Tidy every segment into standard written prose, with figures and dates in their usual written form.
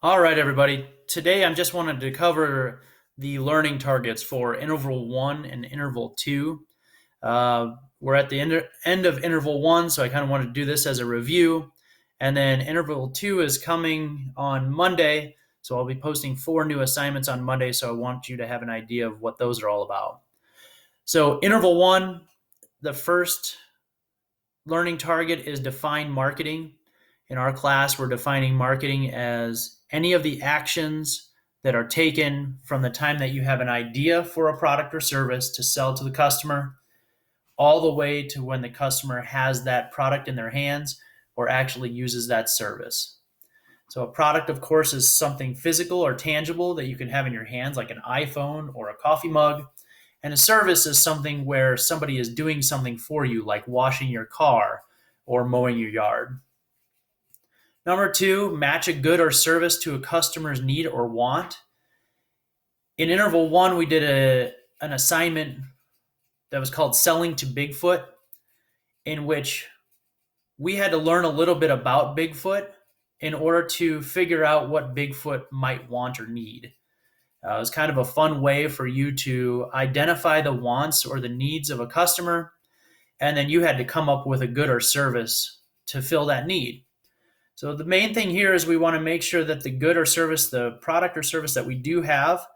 All right, everybody. Today I'm just wanted to cover the learning targets for interval one and interval two. We're at the end of interval one, so I kind of wanted to do this as a review. And then interval two is coming on Monday, so I'll be posting 4 new assignments on Monday, so I want you to have an idea of what those are all about. So, interval one, the first learning target is define marketing. In our class, we're defining marketing as any of the actions that are taken from the time that you have an idea for a product or service to sell to the customer, all the way to when the customer has that product in their hands or actually uses that service. So, a product, of course, is something physical or tangible that you can have in your hands, like an iPhone or a coffee mug. And a service is something where somebody is doing something for you, like washing your car or mowing your yard. Number 2, match a good or service to a customer's need or want. In interval 1, we did an assignment that was called Selling to Bigfoot, in which we had to learn a little bit about Bigfoot in order to figure out what Bigfoot might want or need. It was kind of a fun way for you to identify the wants or the needs of a customer, and then you had to come up with a good or service to fill that need. So the main thing here is we want to make sure that the good or service, the product or service that we do have,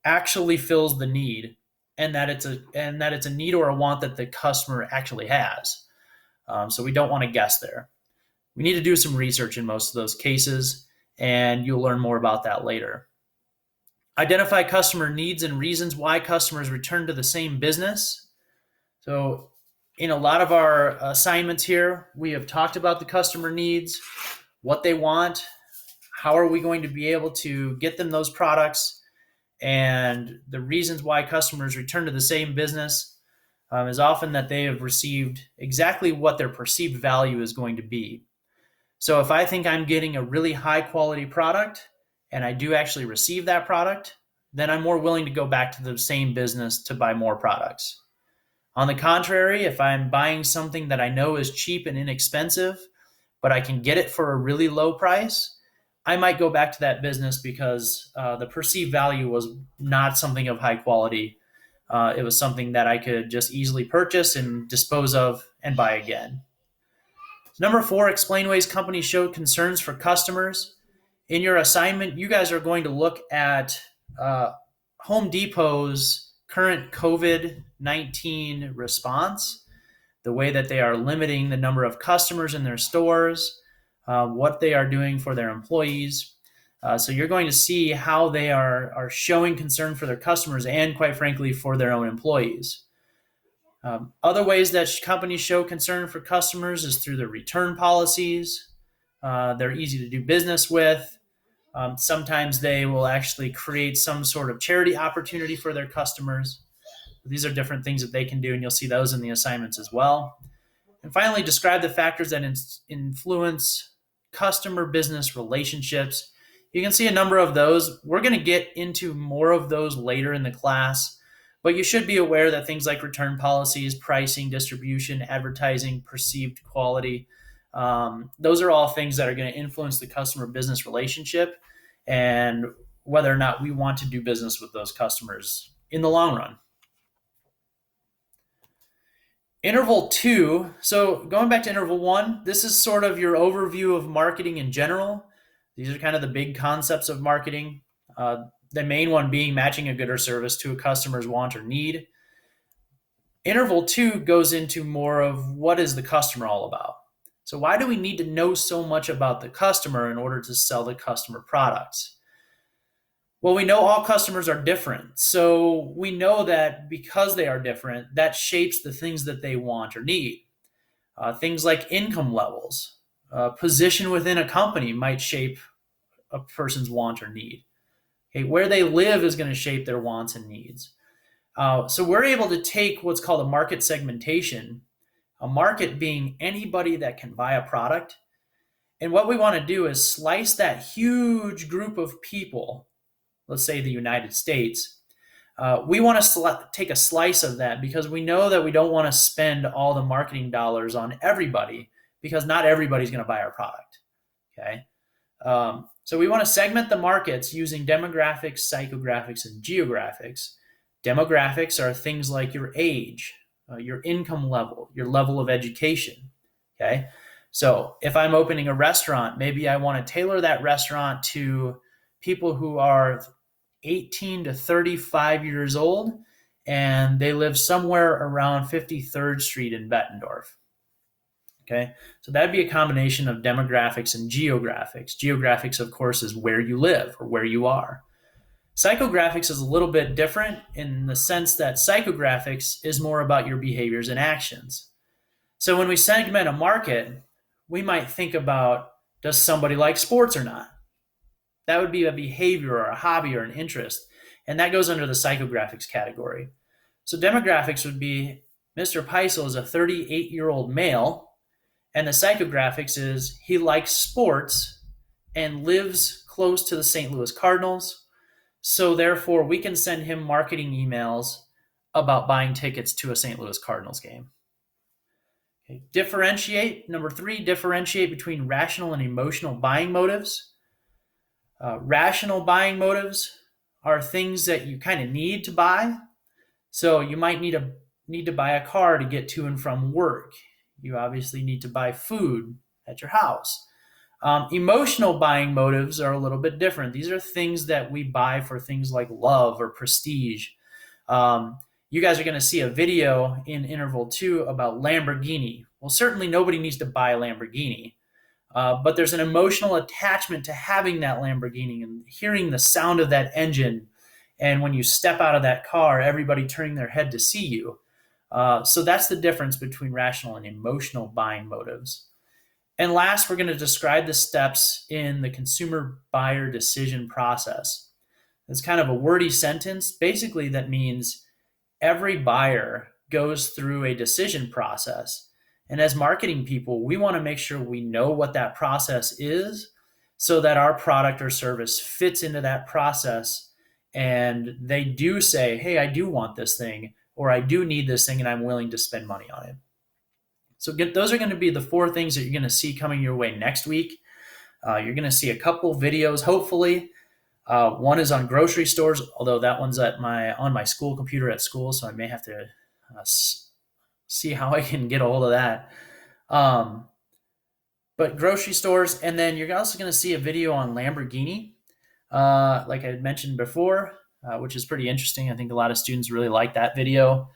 actually fills the need, and that it's a need or a want that the customer actually has. So we don't want to guess there. We need to do some research in most of those cases, and you'll learn more about that later. Identify customer needs and reasons why customers return to the same business. So in a lot of our assignments here, we have talked about the customer needs, what they want, how are we going to be able to get them those products, and the reasons why customers return to the same business is often that they have received exactly what their perceived value is going to be. So if I think I'm getting a really high quality product and I do actually receive that product, then I'm more willing to go back to the same business to buy more products. On the contrary, if I'm buying something that I know is cheap and inexpensive, but I can get it for a really low price, I might go back to that business because the perceived value was not something of high quality. It was something that I could just easily purchase and dispose of and buy again. Number 4, explain ways companies show concerns for customers. In your assignment, you guys are going to look at Home Depot's current COVID-19 response, the way that they are limiting the number of customers in their stores, what they are doing for their employees. So you're going to see how they are showing concern for their customers and, quite frankly, for their own employees. Other ways that companies show concern for customers is through their return policies. They're easy to do business with. Sometimes they will actually create some sort of charity opportunity for their customers. These are different things that they can do, and you'll see those in the assignments as well. And finally, describe the factors that influence customer business relationships. You can see a number of those. We're going to get into more of those later in the class. But you should be aware that things like return policies, pricing, distribution, advertising, perceived quality, those are all things that are going to influence the customer business relationship and whether or not we want to do business with those customers in the long run. Interval 2, so going back to interval 1, this is sort of your overview of marketing in general. These are kind of the big concepts of marketing. The main one being matching a good or service to a customer's want or need. Interval 2 goes into more of what is the customer all about. So why do we need to know so much about the customer in order to sell the customer products? Well, we know all customers are different. So we know that because they are different, that shapes the things that they want or need. Things like income levels, position within a company might shape a person's want or need. Okay, where they live is going to shape their wants and needs. So we're able to take what's called a market segmentation, a market being anybody that can buy a product. And what we want to do is slice that huge group of people, let's say the United States. We want to take a slice of that because we know that we don't want to spend all the marketing dollars on everybody because not everybody's going to buy our product. Okay. So we want to segment the markets using demographics, psychographics, and geographics. Demographics are things like your age, your income level, your level of education. Okay. So if I'm opening a restaurant, maybe I want to tailor that restaurant to people who are 18 to 35 years old and they live somewhere around 53rd Street in Bettendorf. Okay, so that'd be a combination of demographics and geographics. Geographics, of course, is where you live or where you are. Psychographics is a little bit different in the sense that psychographics is more about your behaviors and actions. So when we segment a market, we might think about, does somebody like sports or not? That would be a behavior or a hobby or an interest. And that goes under the psychographics category. So demographics would be Mr. Pisel is a 38-year-old male, and the psychographics is he likes sports and lives close to the St. Louis Cardinals. So therefore, we can send him marketing emails about buying tickets to a St. Louis Cardinals game. Okay. Differentiate. Number 3, differentiate between rational and emotional buying motives. Rational buying motives are things that you kind of need to buy. So you might need to buy a car to get to and from work. You obviously need to buy food at your house. Emotional buying motives are a little bit different. These are things that we buy for things like love or prestige. You guys are going to see a video in interval 2 about Lamborghini. Well, certainly nobody needs to buy a Lamborghini, but there's an emotional attachment to having that Lamborghini and hearing the sound of that engine. And when you step out of that car, everybody turning their head to see you. So that's the difference between rational and emotional buying motives. And last, we're going to describe the steps in the consumer buyer decision process. It's kind of a wordy sentence. Basically, that means every buyer goes through a decision process. And as marketing people, we want to make sure we know what that process is so that our product or service fits into that process. And they do say, hey, I do want this thing, or I do need this thing and I'm willing to spend money on it. So those are going to be the 4 things that you're going to see coming your way next week. You're going to see a couple videos, hopefully. One is on grocery stores, although that one's on my school computer at school, so I may have to see how I can get a hold of that. But grocery stores, and then you're also going to see a video on Lamborghini, like I had mentioned before, which is pretty interesting. I think a lot of students really like that video.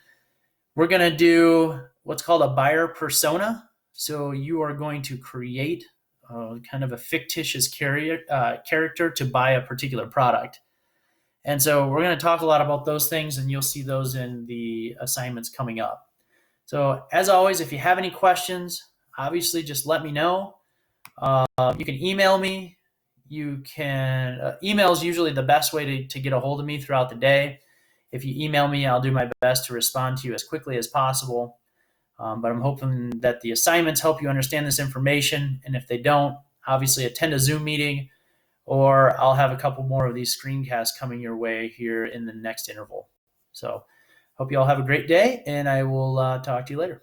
We're going to do what's called a buyer persona. So you are going to create kind of a fictitious character to buy a particular product. And so we're going to talk a lot about those things, and you'll see those in the assignments coming up. So as always, if you have any questions, obviously just let me know. You can email me. You can email is usually the best way to get a hold of me throughout the day. If you email me, I'll do my best to respond to you as quickly as possible. But I'm hoping that the assignments help you understand this information. And if they don't, obviously attend a Zoom meeting, or I'll have a couple more of these screencasts coming your way here in the next interval. So hope you all have a great day, and I will talk to you later.